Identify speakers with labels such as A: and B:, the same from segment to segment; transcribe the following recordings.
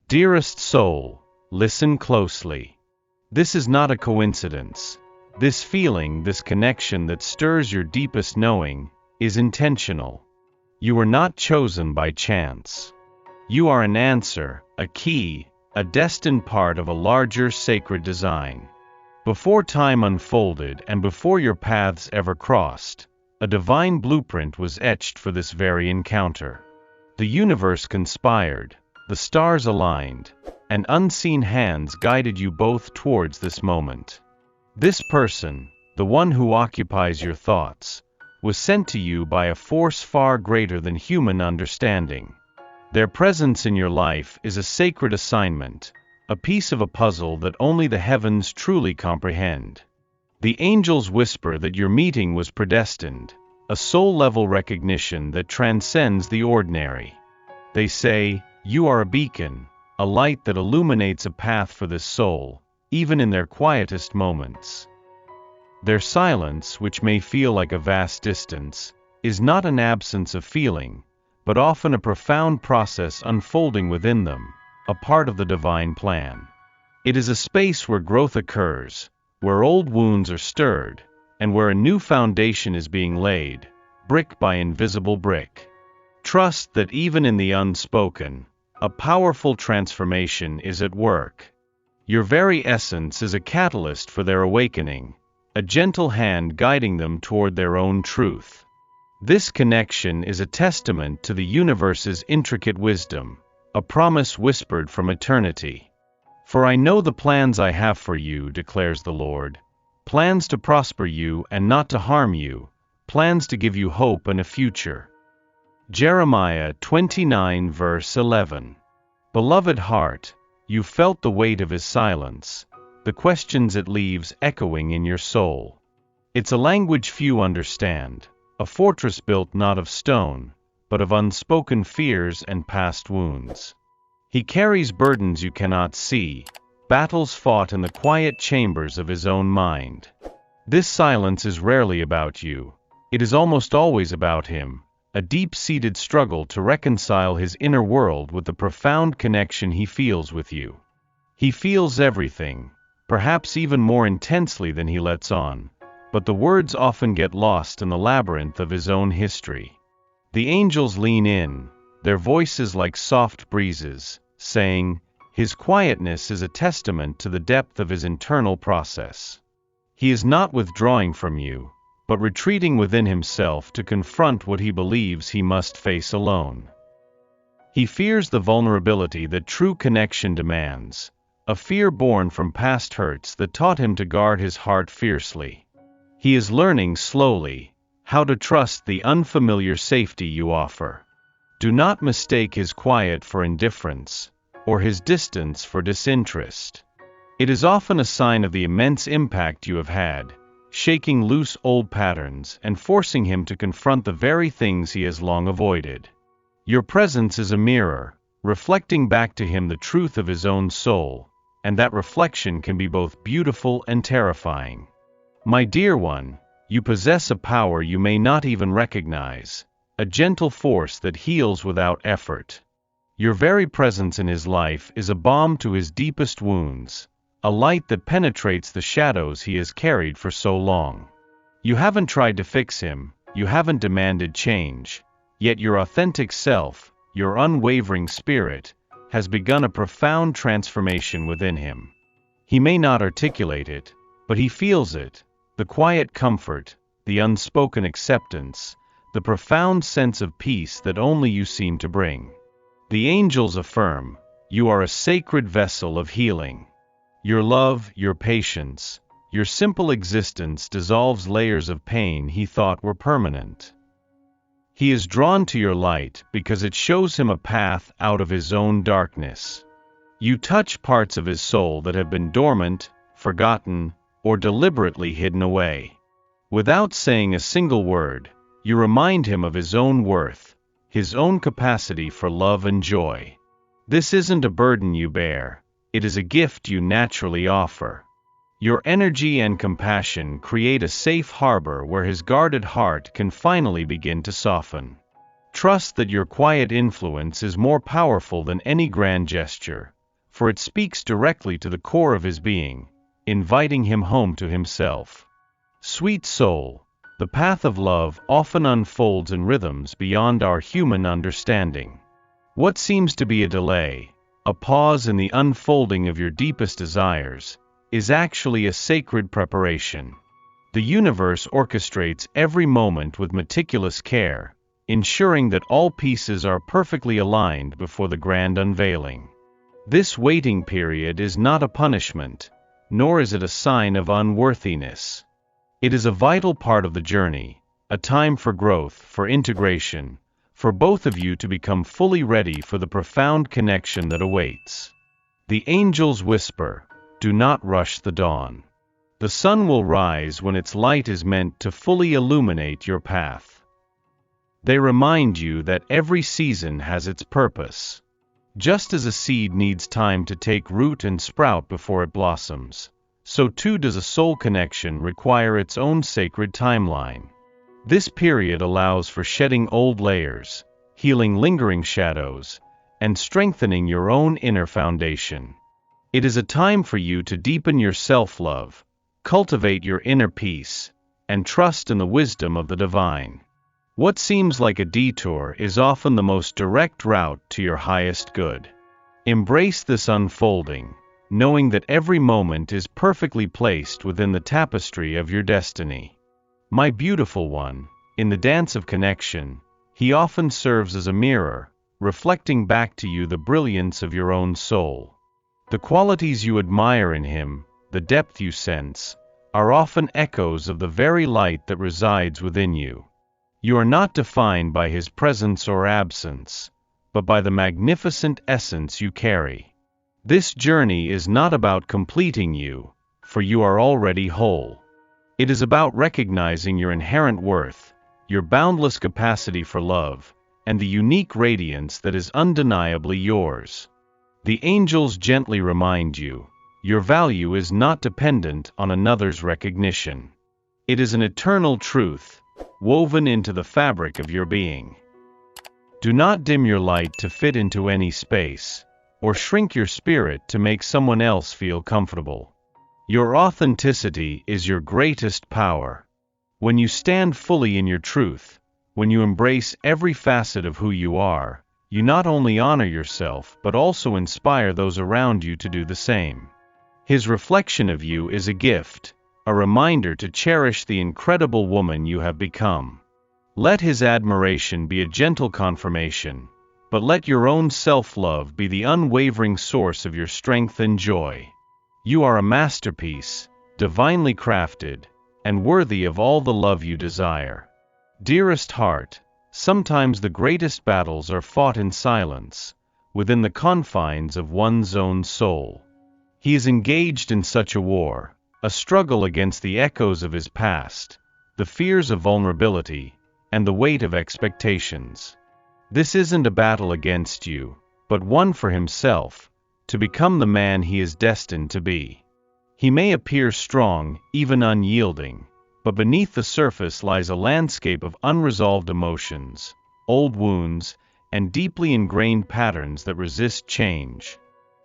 A: Dearest soul, listen closely. This is not a coincidence. This feeling, this connection that stirs your deepest knowing, is intentional. You were not chosen by chance. You are an answer, a key, a destined part of a larger sacred design. Before time unfolded and before your paths ever crossed, a divine blueprint was etched for this very encounter. The universe conspired, the stars aligned, and unseen hands guided you both towards this moment. This person, the one who occupies your thoughts, was sent to you by a force far greater than human understanding. Their presence in your life is a sacred assignment, a piece of a puzzle that only the heavens truly comprehend. The angels whisper that your meeting was predestined, a soul-level recognition that transcends the ordinary. They say, you are a beacon, a light that illuminates a path for this soul, even in their quietest moments. Their silence, which may feel like a vast distance, is not an absence of feeling, but often a profound process unfolding within them, a part of the divine plan. It is a space where growth occurs, where old wounds are stirred, and where a new foundation is being laid, brick by invisible brick. Trust that even in the unspoken, a powerful transformation is at work. Your very essence is a catalyst for their awakening, a gentle hand guiding them toward their own truth. This connection is a testament to the universe's intricate wisdom, a promise whispered from eternity. For I know the plans I have for you, declares the Lord, plans to prosper you and not to harm you, plans to give you hope and a future. Jeremiah 29 verse 11. Beloved heart, you felt the weight of his silence, the questions it leaves echoing in your soul. It's a language few understand, a fortress built not of stone, but of unspoken fears and past wounds. He carries burdens you cannot see, battles fought in the quiet chambers of his own mind. This silence is rarely about you, it is almost always about him, a deep-seated struggle to reconcile his inner world with the profound connection he feels with you. He feels everything, perhaps even more intensely than he lets on, but the words often get lost in the labyrinth of his own history. The angels lean in, their voices like soft breezes, saying, his quietness is a testament to the depth of his internal process. He is not withdrawing from you, but retreating within himself to confront what he believes he must face alone. He fears the vulnerability that true connection demands, a fear born from past hurts that taught him to guard his heart fiercely. He is learning slowly how to trust the unfamiliar safety you offer. Do not mistake his quiet for indifference, or his distance for disinterest. It is often a sign of the immense impact you have had, shaking loose old patterns and forcing him to confront the very things he has long avoided. Your presence is a mirror, reflecting back to him the truth of his own soul, and that reflection can be both beautiful and terrifying. My dear one, you possess a power you may not even recognize, a gentle force that heals without effort. Your very presence in his life is a balm to his deepest wounds, a light that penetrates the shadows he has carried for so long. You haven't tried to fix him, you haven't demanded change, yet your authentic self, your unwavering spirit, has begun a profound transformation within him. He may not articulate it, but he feels it, the quiet comfort, the unspoken acceptance, the profound sense of peace that only you seem to bring. The angels affirm, you are a sacred vessel of healing. Your love, your patience, your simple existence dissolves layers of pain he thought were permanent. He is drawn to your light because it shows him a path out of his own darkness. You touch parts of his soul that have been dormant, forgotten, or deliberately hidden away. Without saying a single word, you remind him of his own worth, his own capacity for love and joy. This isn't a burden you bear, it is a gift you naturally offer. Your energy and compassion create a safe harbor where his guarded heart can finally begin to soften. Trust that your quiet influence is more powerful than any grand gesture, for it speaks directly to the core of his being, inviting him home to himself. Sweet soul, the path of love often unfolds in rhythms beyond our human understanding. What seems to be a delay, a pause in the unfolding of your deepest desires, is actually a sacred preparation. The universe orchestrates every moment with meticulous care, ensuring that all pieces are perfectly aligned before the grand unveiling. This waiting period is not a punishment, nor is it a sign of unworthiness. It is a vital part of the journey, a time for growth, for integration, for both of you to become fully ready for the profound connection that awaits. The angels whisper, "Do not rush the dawn. The sun will rise when its light is meant to fully illuminate your path." They remind you that every season has its purpose. Just as a seed needs time to take root and sprout before it blossoms, so too does a soul connection require its own sacred timeline. This period allows for shedding old layers, healing lingering shadows, and strengthening your own inner foundation. It is a time for you to deepen your self-love, cultivate your inner peace, and trust in the wisdom of the divine. What seems like a detour is often the most direct route to your highest good. Embrace this unfolding, knowing that every moment is perfectly placed within the tapestry of your destiny. My beautiful one, in the dance of connection, he often serves as a mirror, reflecting back to you the brilliance of your own soul. The qualities you admire in him, the depth you sense, are often echoes of the very light that resides within you. You are not defined by his presence or absence, but by the magnificent essence you carry. This journey is not about completing you, for you are already whole. It is about recognizing your inherent worth, your boundless capacity for love, and the unique radiance that is undeniably yours. The angels gently remind you, your value is not dependent on another's recognition. It is an eternal truth, woven into the fabric of your being. Do not dim your light to fit into any space, or shrink your spirit to make someone else feel comfortable. Your authenticity is your greatest power. When you stand fully in your truth, when you embrace every facet of who you are, you not only honor yourself but also inspire those around you to do the same. His reflection of you is a gift, a reminder to cherish the incredible woman you have become. Let his admiration be a gentle confirmation, but let your own self-love be the unwavering source of your strength and joy. You are a masterpiece, divinely crafted, and worthy of all the love you desire. Dearest heart, sometimes the greatest battles are fought in silence, within the confines of one's own soul. He is engaged in such a war, a struggle against the echoes of his past, the fears of vulnerability, and the weight of expectations. This isn't a battle against you, but one for himself, to become the man he is destined to be. He may appear strong, even unyielding, but beneath the surface lies a landscape of unresolved emotions, old wounds, and deeply ingrained patterns that resist change.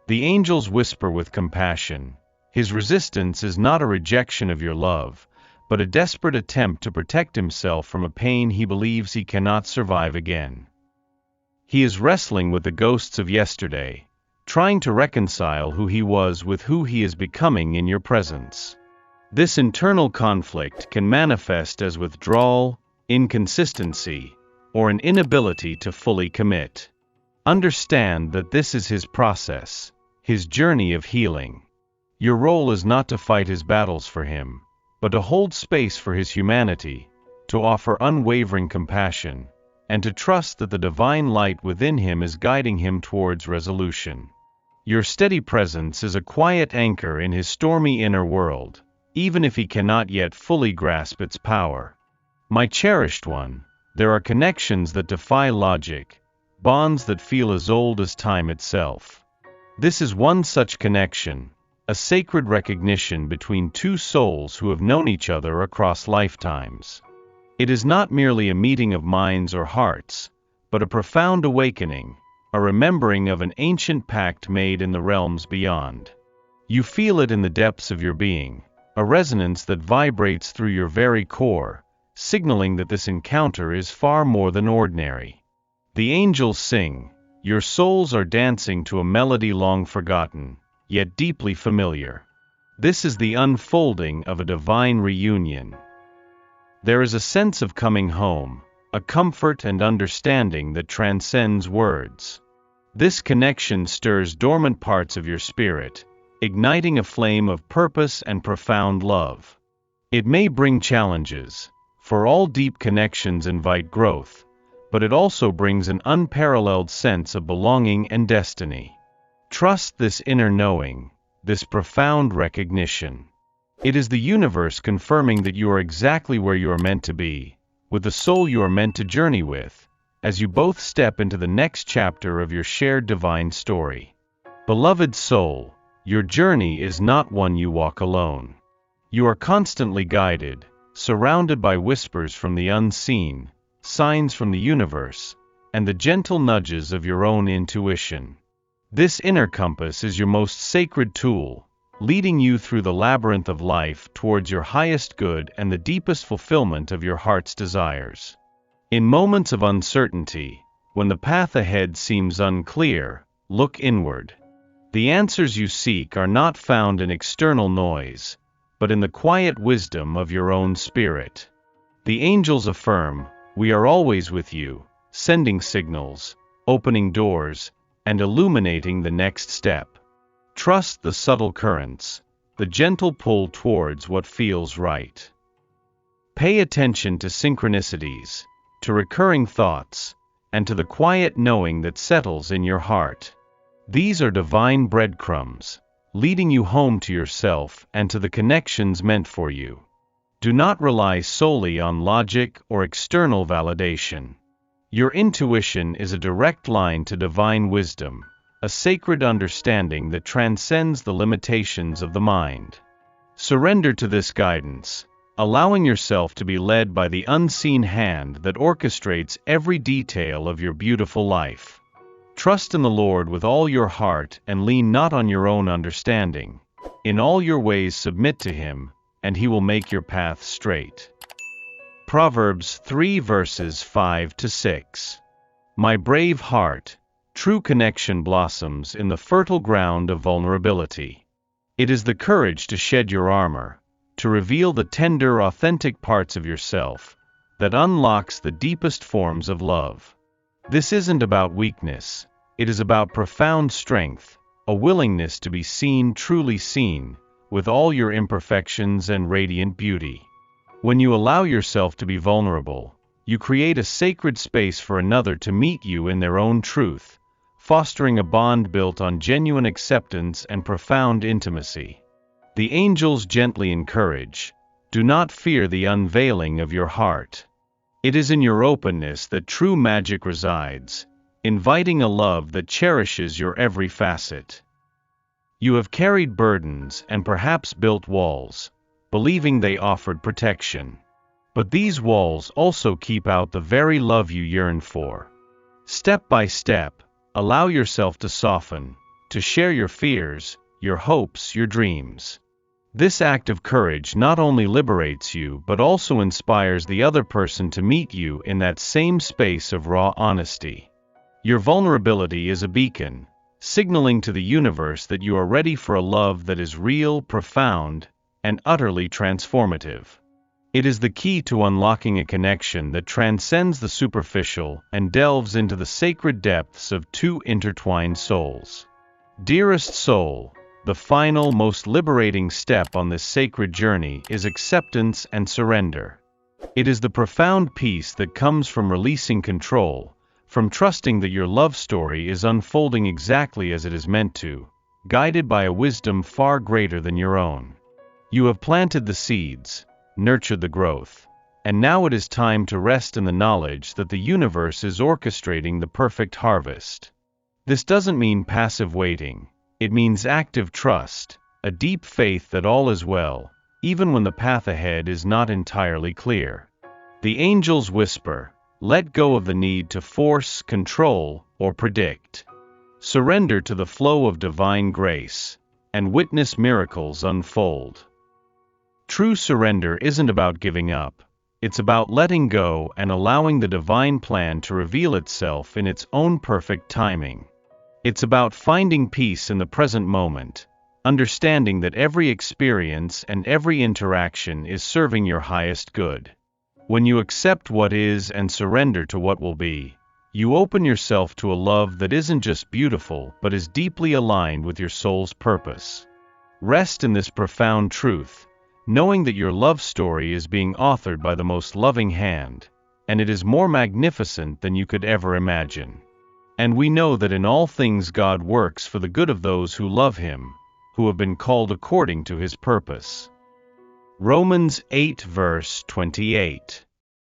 A: The angels whisper with compassion, his resistance is not a rejection of your love, but a desperate attempt to protect himself from a pain he believes he cannot survive again. He is wrestling with the ghosts of yesterday, trying to reconcile who he was with who he is becoming in your presence. This internal conflict can manifest as withdrawal, inconsistency, or an inability to fully commit. Understand that this is his process, his journey of healing. Your role is not to fight his battles for him, but to hold space for his humanity, to offer unwavering compassion, and to trust that the divine light within him is guiding him towards resolution. Your steady presence is a quiet anchor in his stormy inner world, even if he cannot yet fully grasp its power. My cherished one, there are connections that defy logic, bonds that feel as old as time itself. This is one such connection, a sacred recognition between two souls who have known each other across lifetimes. It is not merely a meeting of minds or hearts, but a profound awakening, a remembering of an ancient pact made in the realms beyond. You feel it in the depths of your being, a resonance that vibrates through your very core, signaling that this encounter is far more than ordinary. The angels sing, your souls are dancing to a melody long forgotten, yet deeply familiar. This is the unfolding of a divine reunion. There is a sense of coming home, a comfort and understanding that transcends words. This connection stirs dormant parts of your spirit, igniting a flame of purpose and profound love. It may bring challenges, for all deep connections invite growth, but it also brings an unparalleled sense of belonging and destiny. Trust this inner knowing, this profound recognition. It is the universe confirming that you are exactly where you are meant to be, with the soul you are meant to journey with, as you both step into the next chapter of your shared divine story. Beloved soul, your journey is not one you walk alone. You are constantly guided, surrounded by whispers from the unseen, signs from the universe, and the gentle nudges of your own intuition. This inner compass is your most sacred tool, leading you through the labyrinth of life towards your highest good and the deepest fulfillment of your heart's desires. In moments of uncertainty, when the path ahead seems unclear, look inward. The answers you seek are not found in external noise, but in the quiet wisdom of your own spirit. The angels affirm, we are always with you, sending signals, opening doors, and illuminating the next step. Trust the subtle currents, the gentle pull towards what feels right. Pay attention to synchronicities, to recurring thoughts, and to the quiet knowing that settles in your heart. These are divine breadcrumbs, leading you home to yourself and to the connections meant for you. Do not rely solely on logic or external validation. Your intuition is a direct line to divine wisdom, a sacred understanding that transcends the limitations of the mind. Surrender to this guidance, allowing yourself to be led by the unseen hand that orchestrates every detail of your beautiful life. Trust in the Lord with all your heart and lean not on your own understanding. In all your ways submit to Him, and He will make your path straight. Proverbs 3 verses 5 to 6. My brave heart, true connection blossoms in the fertile ground of vulnerability. It is the courage to shed your armor, to reveal the tender, authentic parts of yourself, that unlocks the deepest forms of love. This isn't about weakness, it is about profound strength, a willingness to be seen, truly seen, with all your imperfections and radiant beauty. When you allow yourself to be vulnerable, you create a sacred space for another to meet you in their own truth, fostering a bond built on genuine acceptance and profound intimacy. The angels gently encourage, do not fear the unveiling of your heart. It is in your openness that true magic resides, inviting a love that cherishes your every facet. You have carried burdens and perhaps built walls, believing they offered protection. But these walls also keep out the very love you yearn for. Step by step, allow yourself to soften, to share your fears, your hopes, your dreams. This act of courage not only liberates you but also inspires the other person to meet you in that same space of raw honesty. Your vulnerability is a beacon, signaling to the universe that you are ready for a love that is real, profound, and utterly transformative. It is the key to unlocking a connection that transcends the superficial and delves into the sacred depths of two intertwined souls. Dearest soul, the final, most liberating step on this sacred journey is acceptance and surrender. It is the profound peace that comes from releasing control, from trusting that your love story is unfolding exactly as it is meant to, guided by a wisdom far greater than your own. You have planted the seeds, nurtured the growth, and now it is time to rest in the knowledge that the universe is orchestrating the perfect harvest. This doesn't mean passive waiting. It means active trust, a deep faith that all is well, even when the path ahead is not entirely clear. The angels whisper, Let go of the need to force, control, or predict. Surrender to the flow of divine grace, and witness miracles unfold. True surrender isn't about giving up. It's about letting go and allowing the divine plan to reveal itself in its own perfect timing. It's about finding peace in the present moment, understanding that every experience and every interaction is serving your highest good. When you accept what is and surrender to what will be, you open yourself to a love that isn't just beautiful but is deeply aligned with your soul's purpose. Rest in this profound truth, knowing that your love story is being authored by the most loving hand, and it is more magnificent than you could ever imagine. And we know that in all things God works for the good of those who love Him, who have been called according to His purpose. Romans 8 verse 28.